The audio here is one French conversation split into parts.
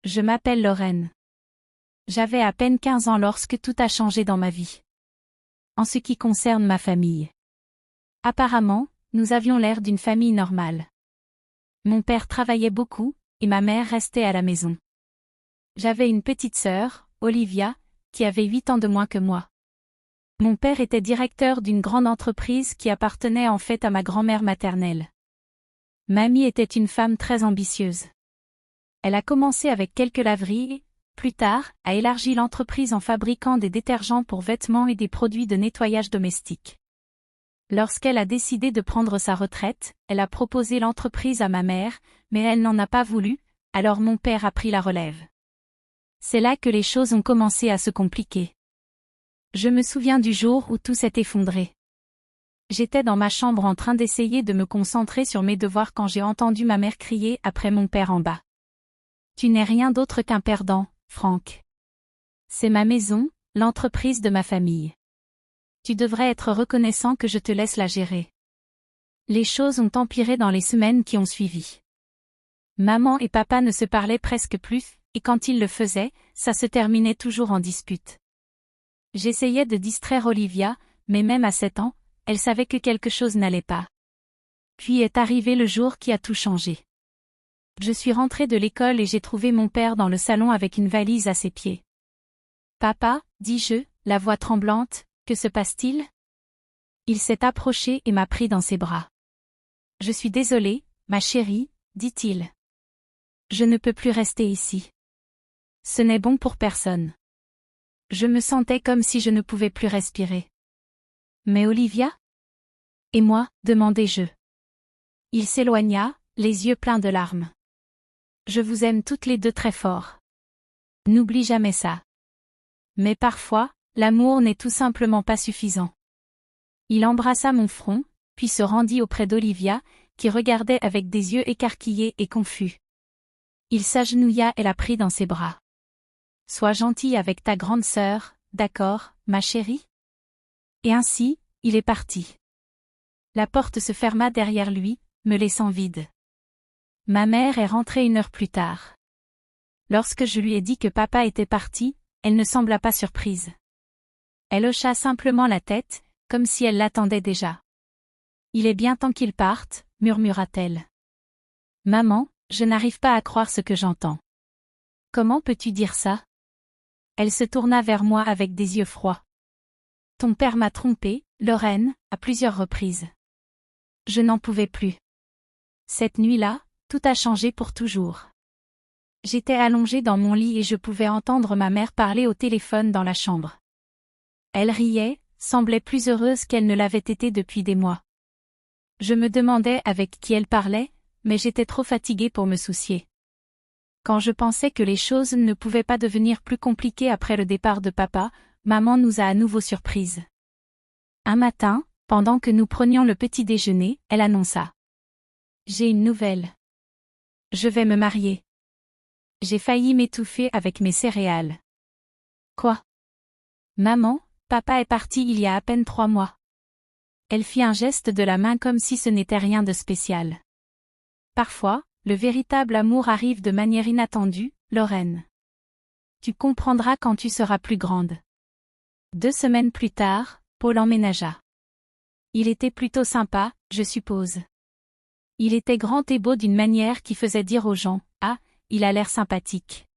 Je m'appelle Lorraine. J'avais à peine 15 ans lorsque tout a changé dans ma vie. En ce qui concerne ma famille. Apparemment, nous avions l'air d'une famille normale. Mon père travaillait beaucoup, et ma mère restait à la maison. J'avais une petite sœur, Olivia, qui avait 8 ans de moins que moi. Mon père était directeur d'une grande entreprise qui appartenait en fait à ma grand-mère maternelle. Mamie était une femme très ambitieuse. Elle a commencé avec quelques laveries et, plus tard, a élargi l'entreprise en fabriquant des détergents pour vêtements et des produits de nettoyage domestique. Lorsqu'elle a décidé de prendre sa retraite, elle a proposé l'entreprise à ma mère, mais elle n'en a pas voulu, alors mon père a pris la relève. C'est là que les choses ont commencé à se compliquer. Je me souviens du jour où tout s'est effondré. J'étais dans ma chambre en train d'essayer de me concentrer sur mes devoirs quand j'ai entendu ma mère crier après mon père en bas. « Tu n'es rien d'autre qu'un perdant, Franck. C'est ma maison, l'entreprise de ma famille. Tu devrais être reconnaissant que je te laisse la gérer. » Les choses ont empiré dans les semaines qui ont suivi. Maman et papa ne se parlaient presque plus, et quand ils le faisaient, ça se terminait toujours en dispute. J'essayais de distraire Olivia, mais même à 7 ans, elle savait que quelque chose n'allait pas. Puis est arrivé le jour qui a tout changé. Je suis rentrée de l'école et j'ai trouvé mon père dans le salon avec une valise à ses pieds. « Papa, dis-je, la voix tremblante, que se passe-t-il » Il s'est approché et m'a pris dans ses bras. « Je suis désolé, ma chérie, dit-il. Je ne peux plus rester ici. Ce n'est bon pour personne. » Je me sentais comme si je ne pouvais plus respirer. « Mais Olivia ? » « Et moi ?» demandai-je. Il s'éloigna, les yeux pleins de larmes. « Je vous aime toutes les deux très fort. N'oublie jamais ça. Mais parfois, l'amour n'est tout simplement pas suffisant. » Il embrassa mon front, puis se rendit auprès d'Olivia, qui regardait avec des yeux écarquillés et confus. Il s'agenouilla et la prit dans ses bras. « Sois gentille avec ta grande sœur, d'accord, ma chérie ?» Et ainsi, il est parti. La porte se ferma derrière lui, me laissant vide. Ma mère est rentrée 1 heure plus tard. Lorsque je lui ai dit que papa était parti, elle ne sembla pas surprise. Elle hocha simplement la tête, comme si elle l'attendait déjà. « Il est bien temps qu'il parte, » murmura-t-elle. « Maman, je n'arrive pas à croire ce que j'entends. »« Comment peux-tu dire ça ?» Elle se tourna vers moi avec des yeux froids. « Ton père m'a trompée, Lorraine, à plusieurs reprises. » Je n'en pouvais plus. Cette nuit-là, tout a changé pour toujours. J'étais allongée dans mon lit et je pouvais entendre ma mère parler au téléphone dans la chambre. Elle riait, semblait plus heureuse qu'elle ne l'avait été depuis des mois. Je me demandais avec qui elle parlait, mais j'étais trop fatiguée pour me soucier. Quand je pensais que les choses ne pouvaient pas devenir plus compliquées après le départ de papa, maman nous a à nouveau surprises. Un matin, pendant que nous prenions le petit déjeuner, elle annonça. « J'ai une nouvelle. Je vais me marier. » J'ai failli m'étouffer avec mes céréales. « Quoi ? » « Maman, papa est parti il y a à peine 3 mois. » Elle fit un geste de la main comme si ce n'était rien de spécial. Parfois, le véritable amour arrive de manière inattendue, Lorraine. Tu comprendras quand tu seras plus grande. 2 semaines plus tard, Paul emménagea. Il était plutôt sympa, je suppose. Il était grand et beau d'une manière qui faisait dire aux gens « Ah, il a l'air sympathique. »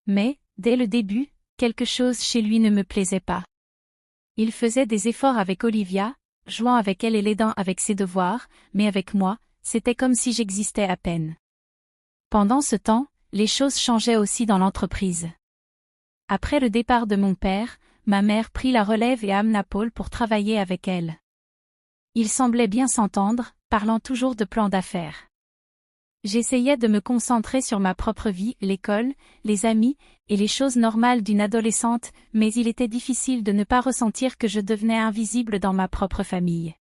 Mais, dès le début, quelque chose chez lui ne me plaisait pas. Il faisait des efforts avec Olivia, jouant avec elle et l'aidant avec ses devoirs, mais avec moi, c'était comme si j'existais à peine. Pendant ce temps, les choses changeaient aussi dans l'entreprise. Après le départ de mon père, ma mère prit la relève et amena Paul pour travailler avec elle. Ils semblaient bien s'entendre, parlant toujours de plans d'affaires. J'essayais de me concentrer sur ma propre vie, l'école, les amis, et les choses normales d'une adolescente, mais il était difficile de ne pas ressentir que je devenais invisible dans ma propre famille.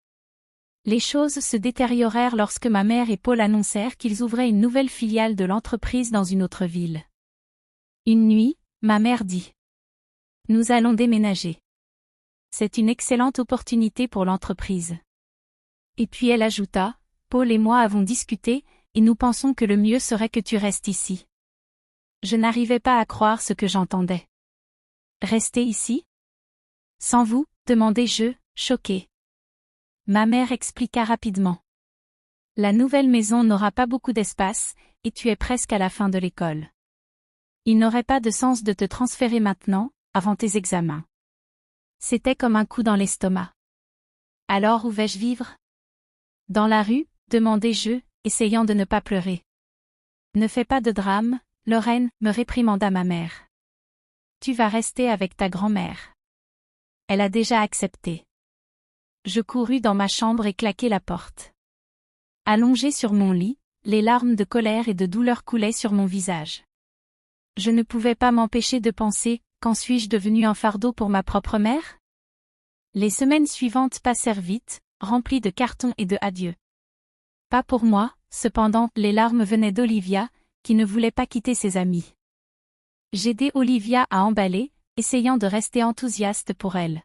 Les choses se détériorèrent lorsque ma mère et Paul annoncèrent qu'ils ouvraient une nouvelle filiale de l'entreprise dans une autre ville. Une nuit, ma mère dit « Nous allons déménager. C'est une excellente opportunité pour l'entreprise. » Et puis elle ajouta, « Paul et moi avons discuté, et nous pensons que le mieux serait que tu restes ici. Je n'arrivais pas à croire ce que j'entendais. Rester ici? Sans vous, demandai-je, choquée. Ma mère expliqua rapidement. La nouvelle maison n'aura pas beaucoup d'espace, et tu es presque à la fin de l'école. Il n'aurait pas de sens de te transférer maintenant, avant tes examens. C'était comme un coup dans l'estomac. Alors où vais-je vivre? Dans la rue, demandai-je, essayant de ne pas pleurer. Ne fais pas de drame, Lorraine, me réprimanda ma mère. Tu vas rester avec ta grand-mère. Elle a déjà accepté. Je courus dans ma chambre et claquai la porte. Allongée sur mon lit, les larmes de colère et de douleur coulaient sur mon visage. Je ne pouvais pas m'empêcher de penser, qu'en suis-je devenue un fardeau pour ma propre mère? Les semaines suivantes passèrent vite, remplies de cartons et de adieux. Pas pour moi, cependant, les larmes venaient d'Olivia, qui ne voulait pas quitter ses amis. J'aidai Olivia à emballer, essayant de rester enthousiaste pour elle.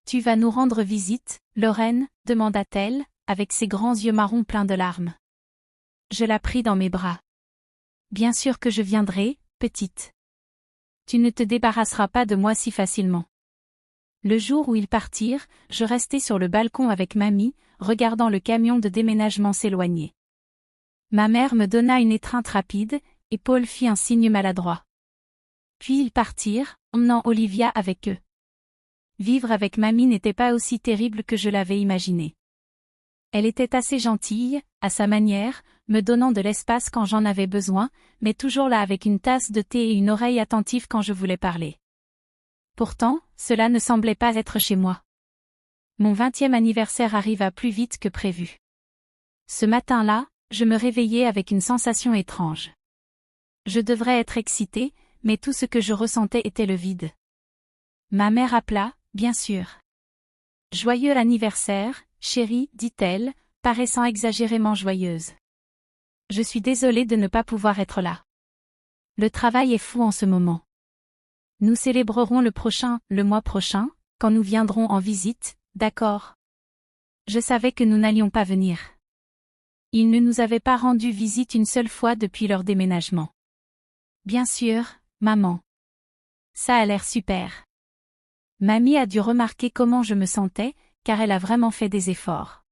Tu vas nous rendre visite, Lorraine, demanda-t-elle, avec ses grands yeux marrons pleins de larmes. Je la pris dans mes bras. Bien sûr que je viendrai, petite. Tu ne te débarrasseras pas de moi si facilement. Le jour où ils partirent, je restai sur le balcon avec mamie, regardant le camion de déménagement s'éloigner. Ma mère me donna une étreinte rapide, et Paul fit un signe maladroit. Puis ils partirent, emmenant Olivia avec eux. Vivre avec mamie n'était pas aussi terrible que je l'avais imaginé. Elle était assez gentille, à sa manière, me donnant de l'espace quand j'en avais besoin, mais toujours là avec une tasse de thé et une oreille attentive quand je voulais parler. Pourtant, cela ne semblait pas être chez moi. Mon 20e anniversaire arriva plus vite que prévu. Ce matin-là, je me réveillai avec une sensation étrange. Je devrais être excitée, mais tout ce que je ressentais était le vide. Ma mère appela, bien sûr. Joyeux anniversaire, chérie, dit-elle, paraissant exagérément joyeuse. Je suis désolée de ne pas pouvoir être là. Le travail est fou en ce moment. Nous célébrerons le mois prochain, quand nous viendrons en visite, d'accord? Je savais que nous n'allions pas venir. Ils ne nous avaient pas rendu visite une seule fois depuis leur déménagement. Bien sûr, maman. Ça a l'air super. Mamie a dû remarquer comment je me sentais, car elle a vraiment fait des efforts.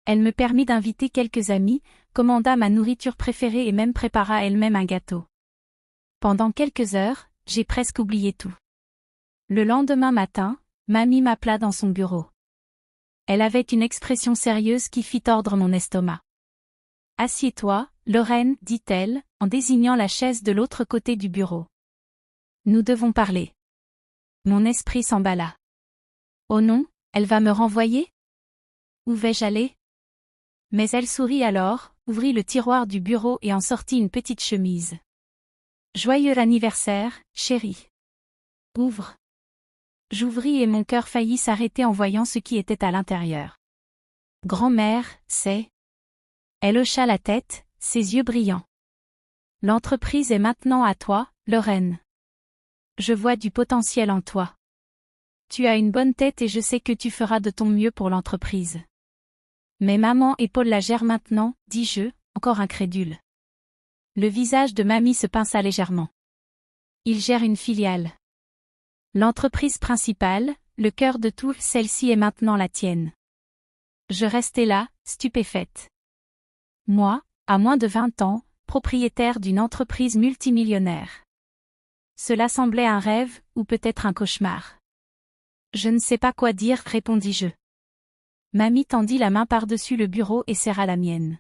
Elle me permit d'inviter quelques amis, commanda ma nourriture préférée et même prépara elle-même un gâteau. Pendant quelques heures, j'ai presque oublié tout. Le lendemain matin, mamie m'appela dans son bureau. Elle avait une expression sérieuse qui fit tordre mon estomac. « Assieds-toi, Lorraine, dit-elle, en désignant la chaise de l'autre côté du bureau. Nous devons parler. » Mon esprit s'emballa. Oh non, elle va me renvoyer? Où vais-je aller? Mais elle sourit alors, ouvrit le tiroir du bureau et en sortit une petite chemise. Joyeux anniversaire, chérie. Ouvre. J'ouvris et mon cœur faillit s'arrêter en voyant ce qui était à l'intérieur. Grand-mère, c'est... Elle hocha la tête, ses yeux brillants. L'entreprise est maintenant à toi, Lorraine. Je vois du potentiel en toi. Tu as une bonne tête et je sais que tu feras de ton mieux pour l'entreprise. Mais maman et Paul la gèrent maintenant, dis-je, encore incrédule. Le visage de mamie se pinça légèrement. Ils gèrent une filiale. L'entreprise principale, le cœur de tout, celle-ci est maintenant la tienne. Je restais là, stupéfaite. Moi, à moins de 20 ans, propriétaire d'une entreprise multimillionnaire. Cela semblait un rêve, ou peut-être un cauchemar. Je ne sais pas quoi dire, répondis-je. Mamie tendit la main par-dessus le bureau et serra la mienne.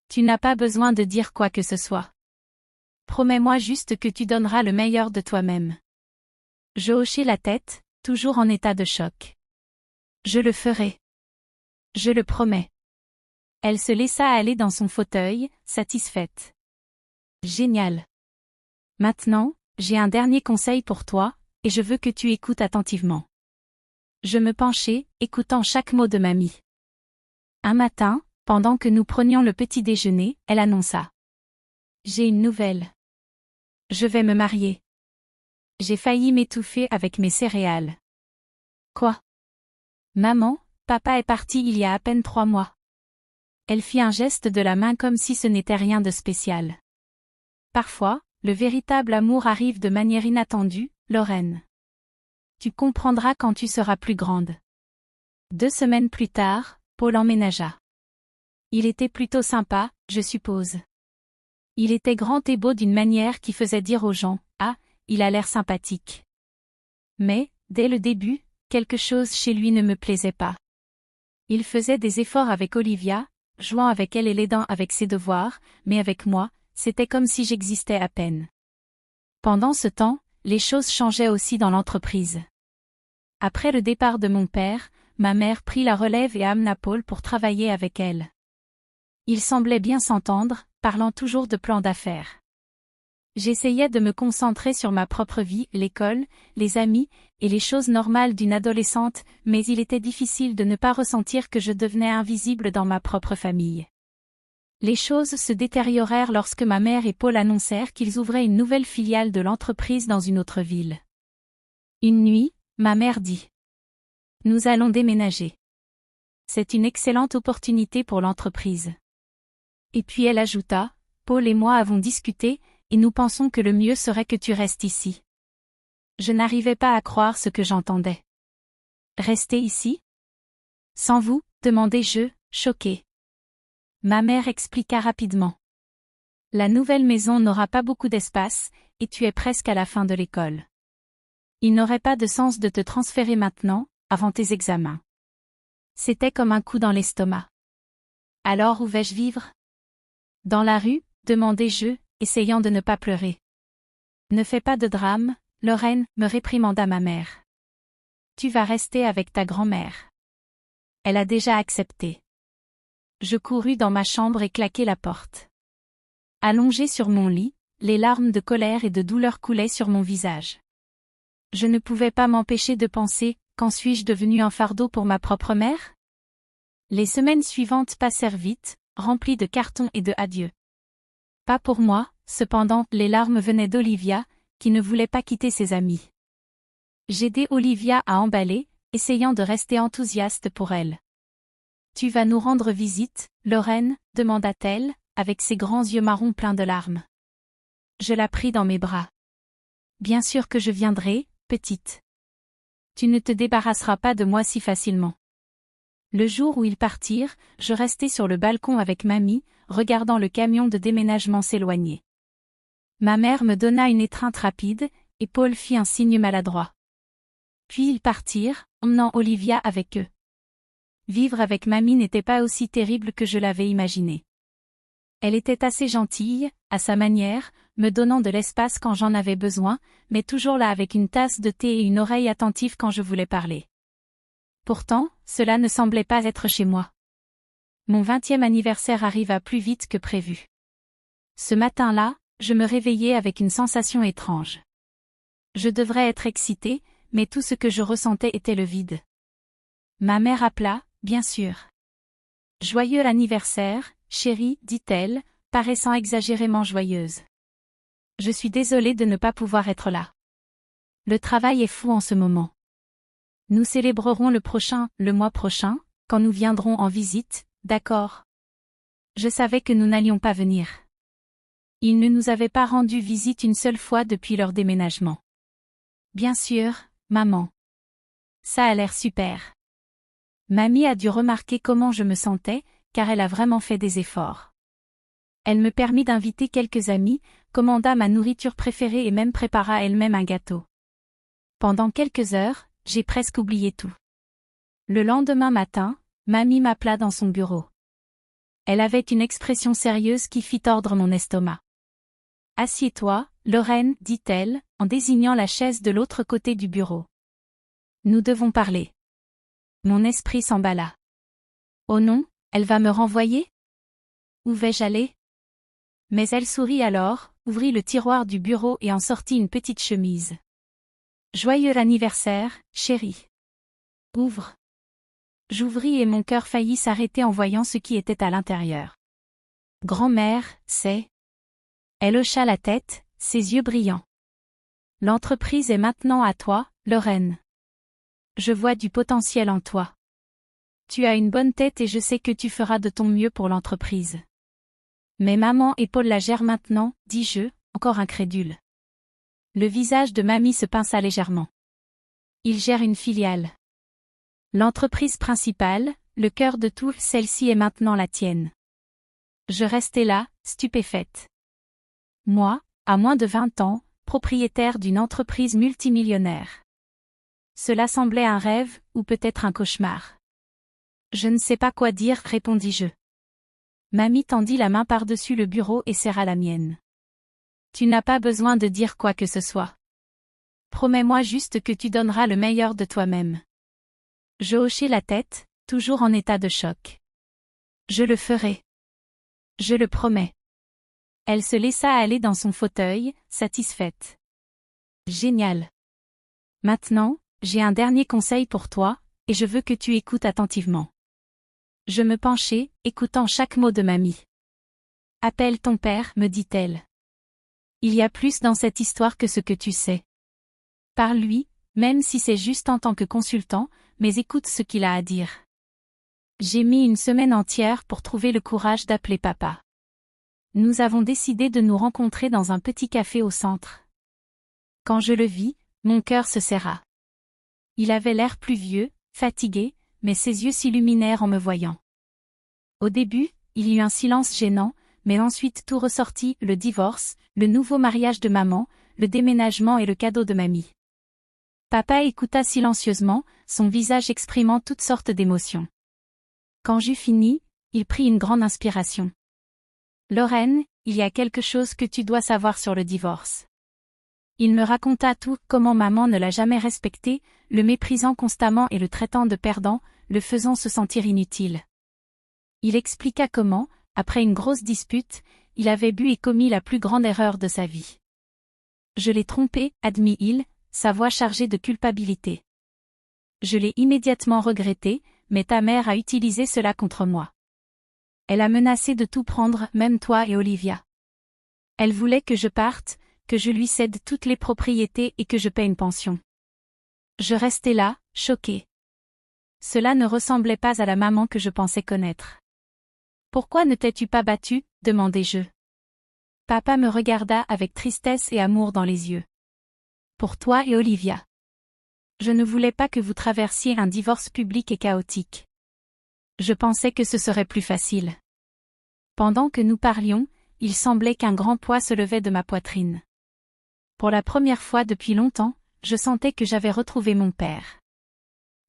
Tu n'as pas besoin de dire quoi que ce soit. Promets-moi juste que tu donneras le meilleur de toi-même. Je hochai la tête, toujours en état de choc. Je le ferai. Je le promets. Elle se laissa aller dans son fauteuil, satisfaite. Génial. Maintenant, j'ai un dernier conseil pour toi, et je veux que tu écoutes attentivement. Je me penchai, écoutant chaque mot de mamie. Un matin, pendant que nous prenions le petit déjeuner, elle annonça. J'ai une nouvelle. Je vais me marier. J'ai failli m'étouffer avec mes céréales. Quoi? Maman, papa est parti il y a à peine 3 mois. Elle fit un geste de la main comme si ce n'était rien de spécial. Parfois, Le véritable amour arrive de manière inattendue, Lorraine. Tu comprendras quand tu seras plus grande. 2 semaines plus tard, Paul emménagea. Il était plutôt sympa, je suppose. Il était grand et beau d'une manière qui faisait dire aux gens « Ah, il a l'air sympathique ». Mais, dès le début, quelque chose chez lui ne me plaisait pas. Il faisait des efforts avec Olivia, jouant avec elle et l'aidant avec ses devoirs, mais avec moi, c'était comme si j'existais à peine. Pendant ce temps, les choses changeaient aussi dans l'entreprise. Après le départ de mon père, ma mère prit la relève et amena Paul pour travailler avec elle. Ils semblaient bien s'entendre, parlant toujours de plans d'affaires. J'essayais de me concentrer sur ma propre vie, l'école, les amis, et les choses normales d'une adolescente, mais il était difficile de ne pas ressentir que je devenais invisible dans ma propre famille. Les choses se détériorèrent lorsque ma mère et Paul annoncèrent qu'ils ouvraient une nouvelle filiale de l'entreprise dans une autre ville. Une nuit, ma mère dit : « Nous allons déménager. C'est une excellente opportunité pour l'entreprise. » Et puis elle ajouta : « Paul et moi avons discuté, et nous pensons que le mieux serait que tu restes ici. » Je n'arrivais pas à croire ce que j'entendais. « Rester ici ? Sans vous ? » demandai-je, choquée. Ma mère expliqua rapidement. « La nouvelle maison n'aura pas beaucoup d'espace, et tu es presque à la fin de l'école. Il n'aurait pas de sens de te transférer maintenant, avant tes examens. » C'était comme un coup dans l'estomac. Alors où vais-je vivre ? Dans la rue ? demandai-je, essayant de ne pas pleurer. Ne fais pas de drame, Lorraine, me réprimanda ma mère. Tu vas rester avec ta grand-mère. Elle a déjà accepté. Je courus dans ma chambre et claquai la porte. Allongée sur mon lit, les larmes de colère et de douleur coulaient sur mon visage. Je ne pouvais pas m'empêcher de penser, quand suis-je devenue un fardeau pour ma propre mère ? Les semaines suivantes passèrent vite, remplies de cartons et de adieux. Pas pour moi, cependant, les larmes venaient d'Olivia, qui ne voulait pas quitter ses amis. J'aidai Olivia à emballer, essayant de rester enthousiaste pour elle. « Tu vas nous rendre visite, Lorraine ? demanda-t-elle, avec ses grands yeux marrons pleins de larmes. Je la pris dans mes bras. « Bien sûr que je viendrai, petite. Tu ne te débarrasseras pas de moi si facilement. » Le jour où ils partirent, je restai sur le balcon avec mamie, regardant le camion de déménagement s'éloigner. Ma mère me donna une étreinte rapide, et Paul fit un signe maladroit. Puis ils partirent, emmenant Olivia avec eux. Vivre avec mamie n'était pas aussi terrible que je l'avais imaginé. Elle était assez gentille, à sa manière, me donnant de l'espace quand j'en avais besoin, mais toujours là avec une tasse de thé et une oreille attentive quand je voulais parler. Pourtant, cela ne semblait pas être chez moi. Mon 20e anniversaire arriva plus vite que prévu. Ce matin-là, je me réveillai avec une sensation étrange. Je devrais être excitée, mais tout ce que je ressentais était le vide. Ma mère appela, bien sûr. « Joyeux anniversaire, chérie, dit-elle, paraissant exagérément joyeuse. Je suis désolée de ne pas pouvoir être là. Le travail est fou en ce moment. Nous célébrerons le mois prochain, quand nous viendrons en visite, d'accord ? Je savais que nous n'allions pas venir. Ils ne nous avaient pas rendu visite une seule fois depuis leur déménagement. Bien sûr, maman. Ça a l'air super. Mamie a dû remarquer comment je me sentais, car elle a vraiment fait des efforts. Elle me permit d'inviter quelques amis, commanda ma nourriture préférée et même prépara elle-même un gâteau. Pendant quelques heures, j'ai presque oublié tout. Le lendemain matin, mamie m'appela dans son bureau. Elle avait une expression sérieuse qui fit tordre mon estomac. « Assieds-toi, Lorraine, dit-elle, en désignant la chaise de l'autre côté du bureau. Nous devons parler. » Mon esprit s'emballa. Oh non, elle va me renvoyer ? Où vais-je aller ? Mais elle sourit alors, ouvrit le tiroir du bureau et en sortit une petite chemise. Joyeux anniversaire, chérie. Ouvre. J'ouvris et mon cœur faillit s'arrêter en voyant ce qui était à l'intérieur. Grand-mère, c'est... Elle hocha la tête, ses yeux brillants. L'entreprise est maintenant à toi, Lorraine. Je vois du potentiel en toi. Tu as une bonne tête et je sais que tu feras de ton mieux pour l'entreprise. Mais maman et Paul la gèrent maintenant, dis-je, encore incrédule. Le visage de mamie se pinça légèrement. Il gère une filiale. L'entreprise principale, le cœur de tout, celle-ci est maintenant la tienne. Je restais là, stupéfaite. Moi, à moins de 20 ans, propriétaire d'une entreprise multimillionnaire. Cela semblait un rêve, ou peut-être un cauchemar. Je ne sais pas quoi dire, répondis-je. Mamie tendit la main par-dessus le bureau et serra la mienne. Tu n'as pas besoin de dire quoi que ce soit. Promets-moi juste que tu donneras le meilleur de toi-même. Je hochai la tête, toujours en état de choc. Je le ferai. Je le promets. Elle se laissa aller dans son fauteuil, satisfaite. Génial. Maintenant, j'ai un dernier conseil pour toi, et je veux que tu écoutes attentivement. Je me penchai, écoutant chaque mot de mamie. Appelle ton père, me dit-elle. Il y a plus dans cette histoire que ce que tu sais. Parle-lui, même si c'est juste en tant que consultant, mais écoute ce qu'il a à dire. J'ai mis une semaine entière pour trouver le courage d'appeler papa. Nous avons décidé de nous rencontrer dans un petit café au centre. Quand je le vis, mon cœur se serra. Il avait l'air plus vieux, fatigué, mais ses yeux s'illuminèrent en me voyant. Au début, il y eut un silence gênant, mais ensuite tout ressortit, le divorce, le nouveau mariage de maman, le déménagement et le cadeau de mamie. Papa écouta silencieusement, son visage exprimant toutes sortes d'émotions. Quand j'eus fini, il prit une grande inspiration. Lorraine, il y a quelque chose que tu dois savoir sur le divorce. Il me raconta tout, comment maman ne l'a jamais respecté, le méprisant constamment et le traitant de perdant, le faisant se sentir inutile. Il expliqua comment, après une grosse dispute, il avait bu et commis la plus grande erreur de sa vie. Je l'ai trompé, admit-il, sa voix chargée de culpabilité. Je l'ai immédiatement regretté, mais ta mère a utilisé cela contre moi. Elle a menacé de tout prendre, même toi et Olivia. Elle voulait que je parte, que je lui cède toutes les propriétés et que je paie une pension. Je restais là, choquée. Cela ne ressemblait pas à la maman que je pensais connaître. Pourquoi ne t'es-tu pas battue, demandai-je. Papa me regarda avec tristesse et amour dans les yeux. Pour toi et Olivia. Je ne voulais pas que vous traversiez un divorce public et chaotique. Je pensais que ce serait plus facile. Pendant que nous parlions, il semblait qu'un grand poids se levait de ma poitrine. Pour la première fois depuis longtemps, je sentais que j'avais retrouvé mon père.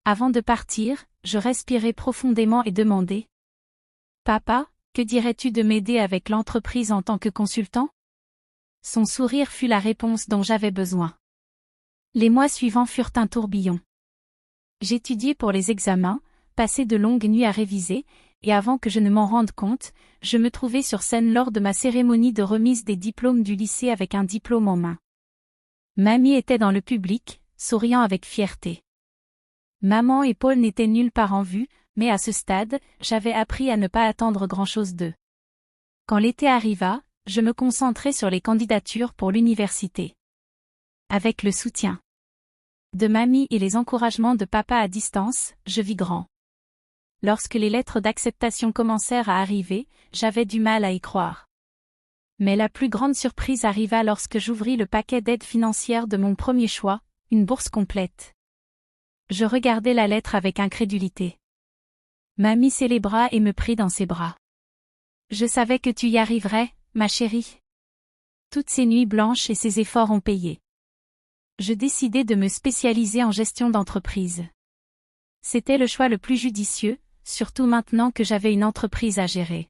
Avant de partir, je respirai profondément et demandai. Papa, que dirais-tu de m'aider avec l'entreprise en tant que consultant? Son sourire fut la réponse dont j'avais besoin. Les mois suivants furent un tourbillon. J'étudiai pour les examens, passai de longues nuits à réviser, et avant que je ne m'en rende compte, je me trouvai sur scène lors de ma cérémonie de remise des diplômes du lycée avec un diplôme en main. Mamie était dans le public, souriant avec fierté. Maman et Paul n'étaient nulle part en vue, mais à ce stade, j'avais appris à ne pas attendre grand-chose d'eux. Quand l'été arriva, je me concentrai sur les candidatures pour l'université. Avec le soutien de mamie et les encouragements de papa à distance, je vis grand. Lorsque les lettres d'acceptation commencèrent à arriver, j'avais du mal à y croire. Mais la plus grande surprise arriva lorsque j'ouvris le paquet d'aide financière de mon premier choix, une bourse complète. Je regardai la lettre avec incrédulité. Mamie célébra et me prit dans ses bras. Je savais que tu y arriverais, ma chérie. Toutes ces nuits blanches et ces efforts ont payé. Je décidai de me spécialiser en gestion d'entreprise. C'était le choix le plus judicieux, surtout maintenant que j'avais une entreprise à gérer.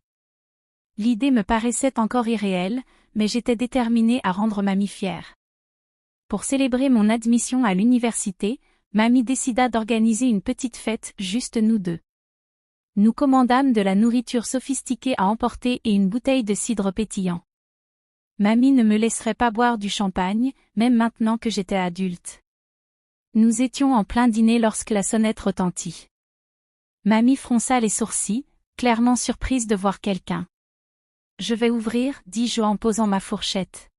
L'idée me paraissait encore irréelle, mais j'étais déterminée à rendre mamie fière. Pour célébrer mon admission à l'université, mamie décida d'organiser une petite fête, juste nous deux. Nous commandâmes de la nourriture sophistiquée à emporter et une bouteille de cidre pétillant. Mamie ne me laisserait pas boire du champagne, même maintenant que j'étais adulte. Nous étions en plein dîner lorsque la sonnette retentit. Mamie fronça les sourcils, clairement surprise de voir quelqu'un. « Je vais ouvrir, dis-je en posant ma fourchette.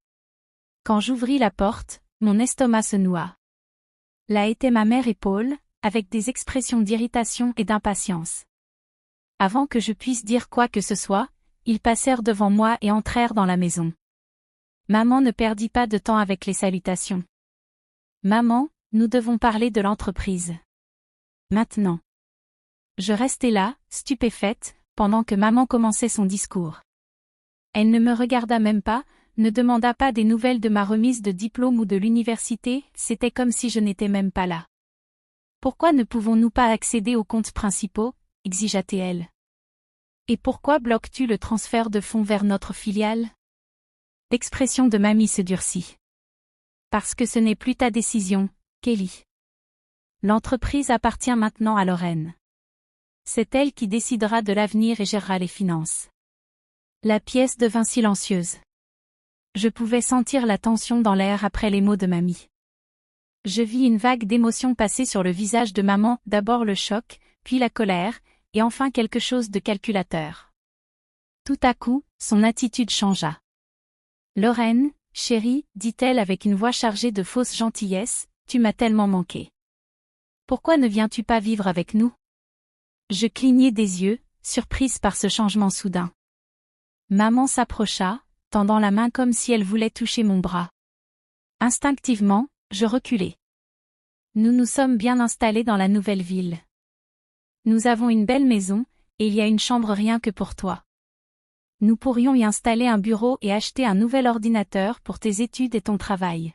Quand j'ouvris la porte, mon estomac se noua. Là étaient ma mère et Paul, avec des expressions d'irritation et d'impatience. Avant que je puisse dire quoi que ce soit, ils passèrent devant moi et entrèrent dans la maison. Maman ne perdit pas de temps avec les salutations. Maman, nous devons parler de l'entreprise. Maintenant. Je restais là, stupéfaite, pendant que maman commençait son discours. Elle ne me regarda même pas, ne demanda pas des nouvelles de ma remise de diplôme ou de l'université, c'était comme si je n'étais même pas là. Pourquoi ne pouvons-nous pas accéder aux comptes principaux, exigea-t-elle. Et pourquoi bloques-tu le transfert de fonds vers notre filiale? L'expression de mamie se durcit. Parce que ce n'est plus ta décision, Kelly. L'entreprise appartient maintenant à Lorraine. C'est elle qui décidera de l'avenir et gérera les finances. La pièce devint silencieuse. Je pouvais sentir la tension dans l'air après les mots de mamie. Je vis une vague d'émotions passer sur le visage de maman, d'abord le choc, puis la colère, et enfin quelque chose de calculateur. Tout à coup, son attitude changea. Lorraine, chérie, dit-elle avec une voix chargée de fausse gentillesse, tu m'as tellement manqué. Pourquoi ne viens-tu pas vivre avec nous? Je clignai des yeux, surprise par ce changement soudain. Maman s'approcha, tendant la main comme si elle voulait toucher mon bras. Instinctivement, je reculai. Nous nous sommes bien installés dans la nouvelle ville. Nous avons une belle maison, et il y a une chambre rien que pour toi. Nous pourrions y installer un bureau et acheter un nouvel ordinateur pour tes études et ton travail.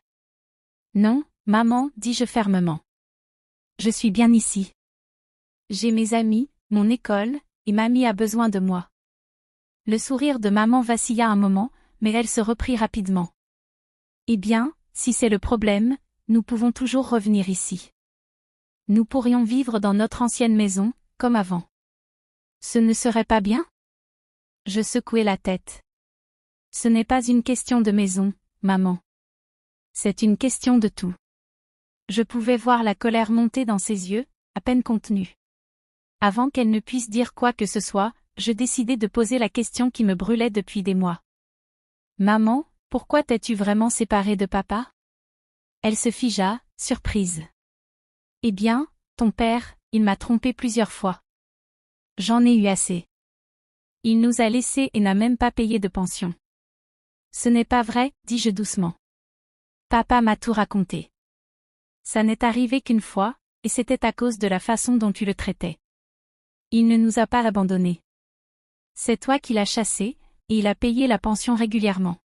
Non, maman, dis-je fermement. Je suis bien ici. J'ai mes amis, mon école, et mamie a besoin de moi. Le sourire de maman vacilla un moment, mais elle se reprit rapidement. Eh bien, si c'est le problème, nous pouvons toujours revenir ici. Nous pourrions vivre dans notre ancienne maison, comme avant. Ce ne serait pas bien? Je secouai la tête. Ce n'est pas une question de maison, maman. C'est une question de tout. Je pouvais voir la colère monter dans ses yeux, à peine contenue. Avant qu'elle ne puisse dire quoi que ce soit, je décidai de poser la question qui me brûlait depuis des mois. Maman, pourquoi t'es-tu vraiment séparée de papa? Elle se figea, surprise. Eh bien, ton père, il m'a trompée plusieurs fois. J'en ai eu assez. Il nous a laissés et n'a même pas payé de pension. Ce n'est pas vrai, dis-je doucement. Papa m'a tout raconté. Ça n'est arrivé qu'une fois, et c'était à cause de la façon dont tu le traitais. Il ne nous a pas abandonnés. C'est toi qui l'as chassé, et il a payé la pension régulièrement.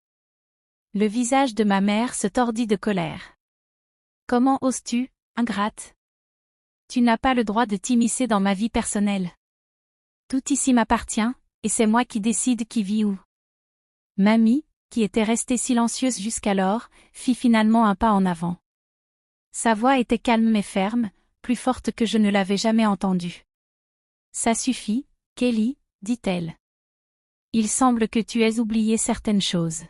Le visage de ma mère se tordit de colère. Comment oses-tu, ingrate? Tu n'as pas le droit de t'immiscer dans ma vie personnelle. Tout ici m'appartient, et c'est moi qui décide qui vit où. Mamie, qui était restée silencieuse jusqu'alors, fit finalement un pas en avant. Sa voix était calme mais ferme, plus forte que je ne l'avais jamais entendue. Ça suffit, Kelly, dit-elle. Il semble que tu aies oublié certaines choses.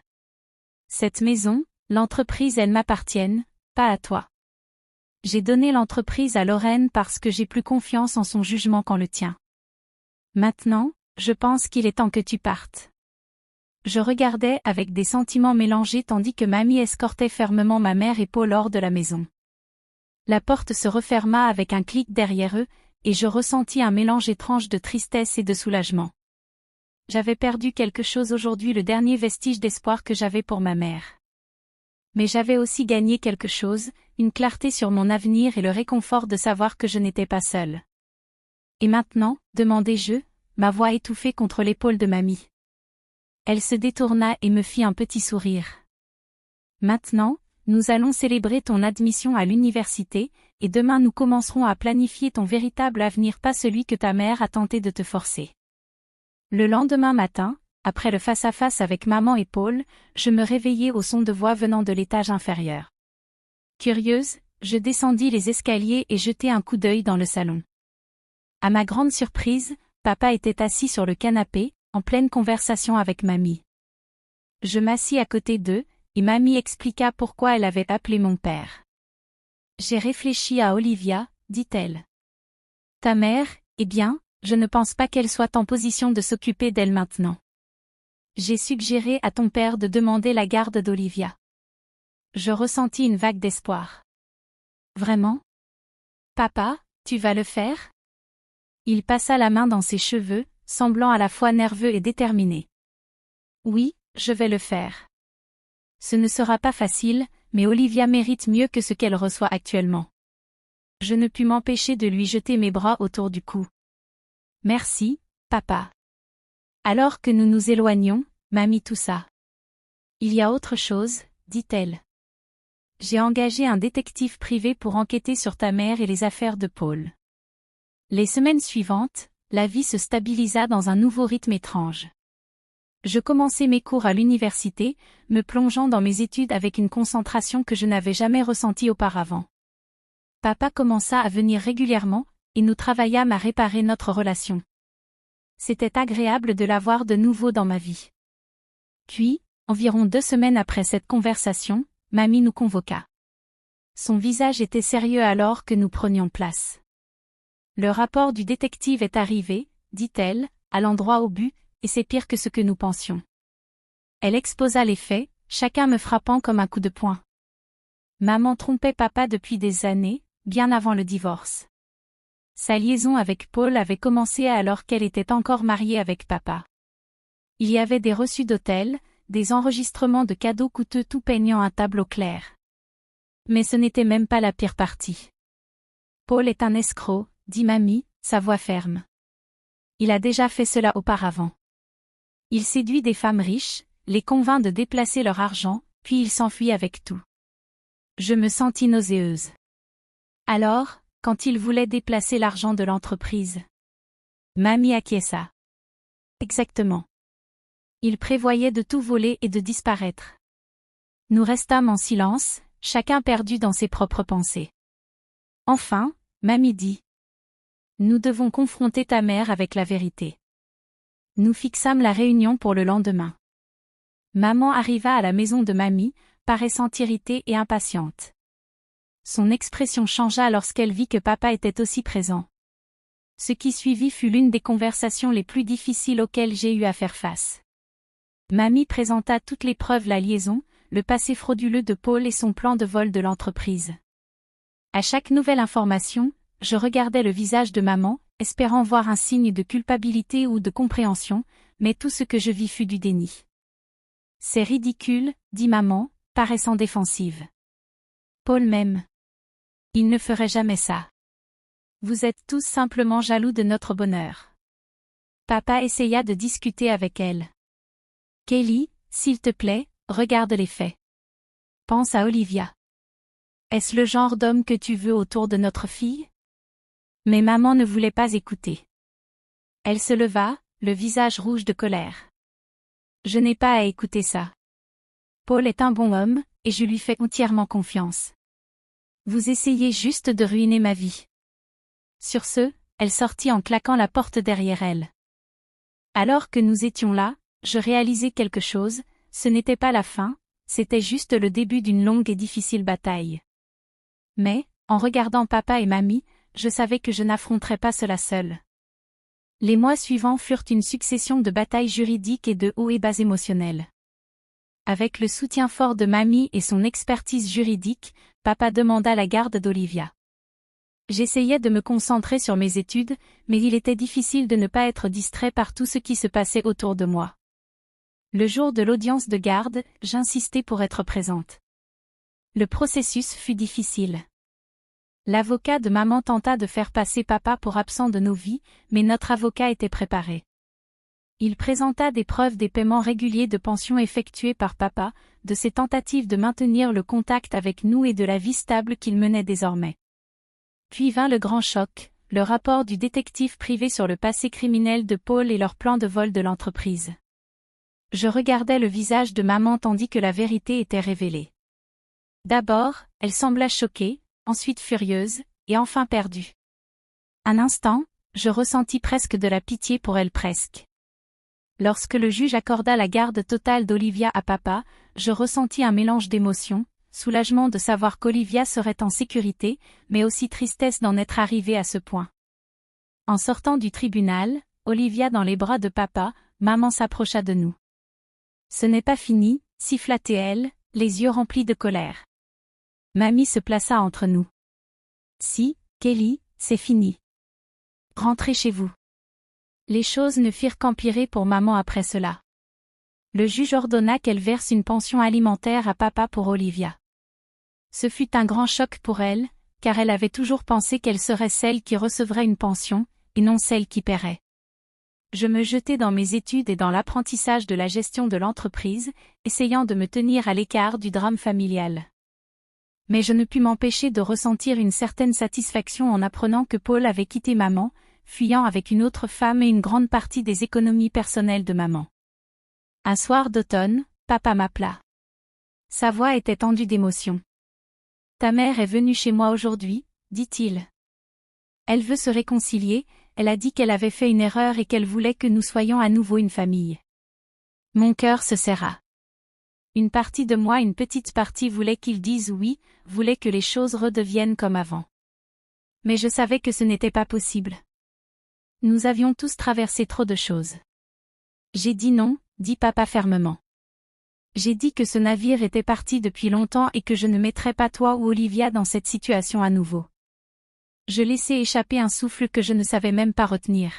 Cette maison, l'entreprise, elles m'appartiennent, pas à toi. J'ai donné l'entreprise à Lorraine parce que j'ai plus confiance en son jugement qu'en le tien. Maintenant, je pense qu'il est temps que tu partes. Je regardais avec des sentiments mélangés tandis que mamie escortait fermement ma mère et Paul hors de la maison. La porte se referma avec un clic derrière eux, et je ressentis un mélange étrange de tristesse et de soulagement. J'avais perdu quelque chose aujourd'hui, le dernier vestige d'espoir que j'avais pour ma mère. Mais j'avais aussi gagné quelque chose, une clarté sur mon avenir et le réconfort de savoir que je n'étais pas seule. Et maintenant, demandai-je, ma voix étouffée contre l'épaule de mamie. Elle se détourna et me fit un petit sourire. Maintenant, nous allons célébrer ton admission à l'université, et demain nous commencerons à planifier ton véritable avenir, pas celui que ta mère a tenté de te forcer. Le lendemain matin, après le face-à-face avec maman et Paul, je me réveillai au son de voix venant de l'étage inférieur. Curieuse, je descendis les escaliers et jetai un coup d'œil dans le salon. À ma grande surprise, papa était assis sur le canapé, en pleine conversation avec mamie. Je m'assis à côté d'eux, et mamie expliqua pourquoi elle avait appelé mon père. J'ai réfléchi à Olivia, dit-elle. Ta mère, eh bien, je ne pense pas qu'elle soit en position de s'occuper d'elle maintenant. J'ai suggéré à ton père de demander la garde d'Olivia. Je ressentis une vague d'espoir. Vraiment? Papa, tu vas le faire? Il passa la main dans ses cheveux, semblant à la fois nerveux et déterminé. Oui, je vais le faire. Ce ne sera pas facile, mais Olivia mérite mieux que ce qu'elle reçoit actuellement. Je ne pus m'empêcher de lui jeter mes bras autour du cou. Merci, papa. Alors que nous nous éloignions, mamie toussa. Il y a autre chose, dit-elle. J'ai engagé un détective privé pour enquêter sur ta mère et les affaires de Paul. Les semaines suivantes, la vie se stabilisa dans un nouveau rythme étrange. Je commençai mes cours à l'université, me plongeant dans mes études avec une concentration que je n'avais jamais ressentie auparavant. Papa commença à venir régulièrement, et nous travaillâmes à réparer notre relation. C'était agréable de l'avoir de nouveau dans ma vie. Puis, environ 2 semaines après cette conversation, mamie nous convoqua. Son visage était sérieux alors que nous prenions place. Le rapport du détective est arrivé, dit-elle, allant droit au but, et c'est pire que ce que nous pensions. Elle exposa les faits, chacun me frappant comme un coup de poing. Maman trompait papa depuis des années, bien avant le divorce. Sa liaison avec Paul avait commencé alors qu'elle était encore mariée avec papa. Il y avait des reçus d'hôtel, des enregistrements de cadeaux coûteux tout peignant un tableau clair. Mais ce n'était même pas la pire partie. Paul est un escroc, dit mamie, sa voix ferme. Il a déjà fait cela auparavant. Il séduit des femmes riches, les convainc de déplacer leur argent, puis il s'enfuit avec tout. Je me sentis nauséeuse. Alors, quand il voulait déplacer l'argent de l'entreprise, mamie acquiesça. Exactement. Il prévoyait de tout voler et de disparaître. Nous restâmes en silence, chacun perdu dans ses propres pensées. Enfin, mamie dit. Nous devons confronter ta mère avec la vérité. Nous fixâmes la réunion pour le lendemain. Maman arriva à la maison de mamie, paraissant irritée et impatiente. Son expression changea lorsqu'elle vit que papa était aussi présent. Ce qui suivit fut l'une des conversations les plus difficiles auxquelles j'ai eu à faire face. Mamie présenta toutes les preuves, la liaison, le passé frauduleux de Paul et son plan de vol de l'entreprise. À chaque nouvelle information, je regardais le visage de maman, espérant voir un signe de culpabilité ou de compréhension, mais tout ce que je vis fut du déni. C'est ridicule, dit maman, paraissant défensive. Paul m'aime. Il ne ferait jamais ça. Vous êtes tous simplement jaloux de notre bonheur. Papa essaya de discuter avec elle. Kelly, s'il te plaît, regarde les faits. Pense à Olivia. Est-ce le genre d'homme que tu veux autour de notre fille? Mais maman ne voulait pas écouter. Elle se leva, le visage rouge de colère. Je n'ai pas à écouter ça. Paul est un bon homme, et je lui fais entièrement confiance. Vous essayez juste de ruiner ma vie. Sur ce, elle sortit en claquant la porte derrière elle. Alors que nous étions là, je réalisai quelque chose, ce n'était pas la fin, c'était juste le début d'une longue et difficile bataille. Mais, en regardant papa et mamie, je savais que je n'affronterais pas cela seule. Les mois suivants furent une succession de batailles juridiques et de hauts et bas émotionnels. Avec le soutien fort de mamie et son expertise juridique, papa demanda la garde d'Olivia. J'essayais de me concentrer sur mes études, mais il était difficile de ne pas être distrait par tout ce qui se passait autour de moi. Le jour de l'audience de garde, j'insistais pour être présente. Le processus fut difficile. L'avocat de maman tenta de faire passer papa pour absent de nos vies, mais notre avocat était préparé. Il présenta des preuves des paiements réguliers de pension effectués par papa, de ses tentatives de maintenir le contact avec nous et de la vie stable qu'il menait désormais. Puis vint le grand choc, le rapport du détective privé sur le passé criminel de Paul et leur plan de vol de l'entreprise. Je regardais le visage de maman tandis que la vérité était révélée. D'abord, elle sembla choquée, ensuite furieuse, et enfin perdue. Un instant, je ressentis presque de la pitié pour elle presque. Lorsque le juge accorda la garde totale d'Olivia à papa, je ressentis un mélange d'émotions, soulagement de savoir qu'Olivia serait en sécurité, mais aussi tristesse d'en être arrivée à ce point. En sortant du tribunal, Olivia dans les bras de papa, maman s'approcha de nous. Ce n'est pas fini, siffla-t-elle, les yeux remplis de colère. Mamie se plaça entre nous. Si, Kelly, c'est fini. Rentrez chez vous. Les choses ne firent qu'empirer pour maman après cela. Le juge ordonna qu'elle verse une pension alimentaire à papa pour Olivia. Ce fut un grand choc pour elle, car elle avait toujours pensé qu'elle serait celle qui recevrait une pension, et non celle qui paierait. Je me jetai dans mes études et dans l'apprentissage de la gestion de l'entreprise, essayant de me tenir à l'écart du drame familial. Mais je ne pus m'empêcher de ressentir une certaine satisfaction en apprenant que Paul avait quitté maman, fuyant avec une autre femme et une grande partie des économies personnelles de maman. Un soir d'automne, papa m'appela. Sa voix était tendue d'émotion. « Ta mère est venue chez moi aujourd'hui, dit-il. Elle veut se réconcilier, elle a dit qu'elle avait fait une erreur et qu'elle voulait que nous soyons à nouveau une famille. » Mon cœur se serra. Une partie de moi, une petite partie voulait qu'il dise oui, voulait que les choses redeviennent comme avant. Mais je savais que ce n'était pas possible. Nous avions tous traversé trop de choses. J'ai dit non, dit papa fermement. J'ai dit que ce navire était parti depuis longtemps et que je ne mettrais pas toi ou Olivia dans cette situation à nouveau. Je laissai échapper un souffle que je ne savais même pas retenir.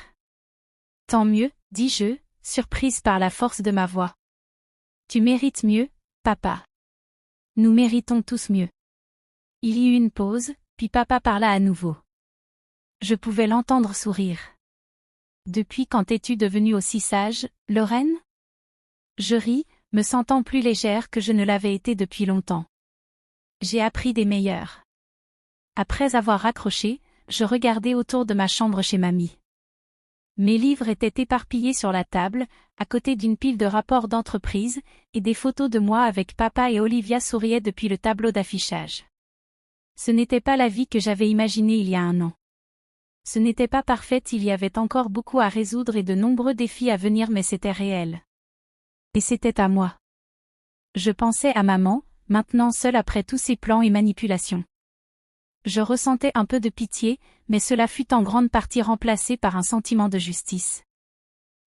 Tant mieux, dis-je, surprise par la force de ma voix. Tu mérites mieux, papa. Nous méritons tous mieux. Il y eut une pause, puis papa parla à nouveau. Je pouvais l'entendre sourire. Depuis quand es-tu devenue aussi sage, Lorraine? Je ris, me sentant plus légère que je ne l'avais été depuis longtemps. J'ai appris des meilleurs. Après avoir raccroché, je regardai autour de ma chambre chez mamie. Mes livres étaient éparpillés sur la table, à côté d'une pile de rapports d'entreprise, et des photos de moi avec papa et Olivia souriaient depuis le tableau d'affichage. Ce n'était pas la vie que j'avais imaginée il y a un an. Ce n'était pas parfaite, il y avait encore beaucoup à résoudre et de nombreux défis à venir, mais c'était réel. Et c'était à moi. Je pensais à maman, maintenant seule après tous ces plans et manipulations. Je ressentais un peu de pitié, mais cela fut en grande partie remplacé par un sentiment de justice.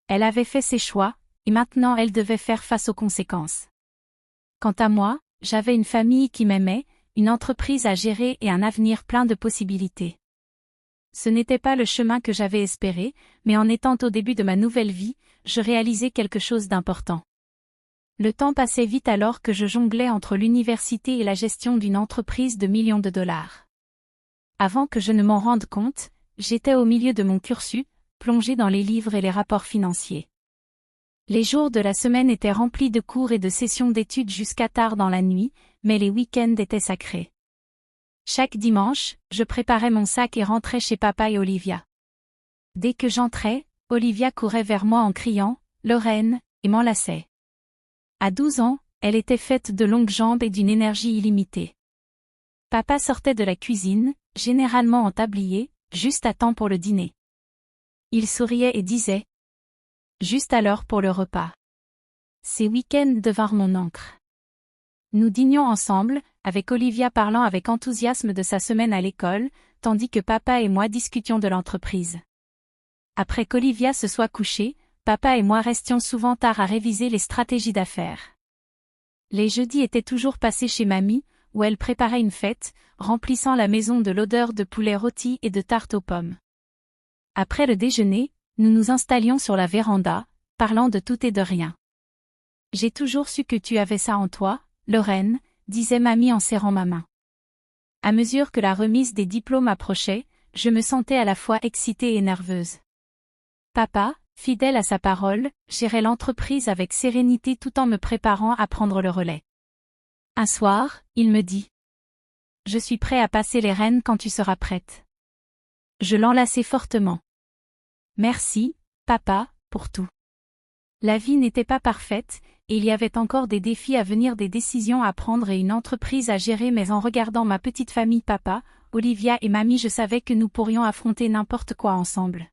Elle avait fait ses choix, et maintenant elle devait faire face aux conséquences. Quant à moi, j'avais une famille qui m'aimait, une entreprise à gérer et un avenir plein de possibilités. Ce n'était pas le chemin que j'avais espéré, mais en étant au début de ma nouvelle vie, je réalisais quelque chose d'important. Le temps passait vite alors que je jonglais entre l'université et la gestion d'une entreprise de millions de dollars. Avant que je ne m'en rende compte, j'étais au milieu de mon cursus, plongé dans les livres et les rapports financiers. Les jours de la semaine étaient remplis de cours et de sessions d'études jusqu'à tard dans la nuit, mais les week-ends étaient sacrés. Chaque dimanche, je préparais mon sac et rentrais chez papa et Olivia. Dès que j'entrais, Olivia courait vers moi en criant « Lorraine » et m'enlaçait. À 12 ans, elle était faite de longues jambes et d'une énergie illimitée. Papa sortait de la cuisine, généralement en tablier, juste à temps pour le dîner. Il souriait et disait « Juste à l'heure pour le repas ». Ces week-ends devinrent mon encre. Nous dînions ensemble, avec Olivia parlant avec enthousiasme de sa semaine à l'école, tandis que papa et moi discutions de l'entreprise. Après qu'Olivia se soit couchée, papa et moi restions souvent tard à réviser les stratégies d'affaires. Les jeudis étaient toujours passés chez mamie, où elle préparait une fête, remplissant la maison de l'odeur de poulet rôti et de tartes aux pommes. Après le déjeuner, nous nous installions sur la véranda, parlant de tout et de rien. « J'ai toujours su que tu avais ça en toi, Lorraine », disait mamie en serrant ma main. À mesure que la remise des diplômes approchait, je me sentais à la fois excitée et nerveuse. Papa, fidèle à sa parole, gérait l'entreprise avec sérénité tout en me préparant à prendre le relais. Un soir, il me dit « Je suis prêt à passer les rênes quand tu seras prête. » Je l'enlaçai fortement. « Merci, papa, pour tout. » La vie n'était pas parfaite, et il y avait encore des défis à venir, des décisions à prendre et une entreprise à gérer, mais en regardant ma petite famille papa, Olivia et mamie, je savais que nous pourrions affronter n'importe quoi ensemble.